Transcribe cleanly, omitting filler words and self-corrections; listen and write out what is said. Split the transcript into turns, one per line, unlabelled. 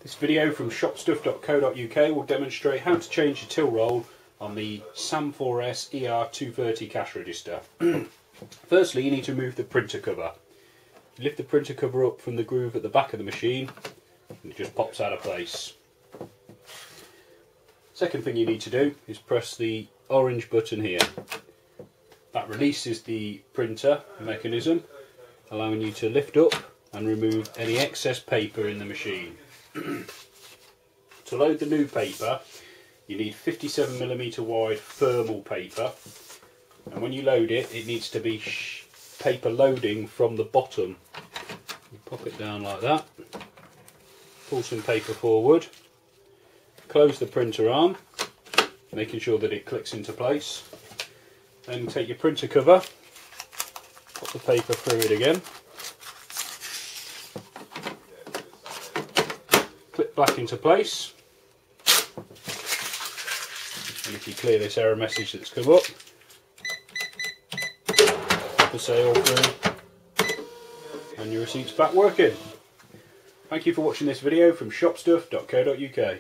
This video from shopstuff.co.uk will demonstrate how to change the till roll on the Sam4S ER230 cash register. Firstly, you need to remove the printer cover. You lift the printer cover up from the groove at the back of the machine and it just pops out of place. Second thing you need to do is press the orange button here. That releases the printer mechanism, allowing you to lift up and remove any excess paper in the machine. To load the new paper, you need 57mm wide thermal paper, and when you load it, it needs to be paper loading from the bottom. You pop it down like that, pull some paper forward, close the printer arm, making sure that it clicks into place. Then take your printer cover, pop the paper through it again, clip back into place, and if you clear this error message that's come up, pop the sale through and your receipt's back working. Thank you for watching this video from shopstuff.co.uk.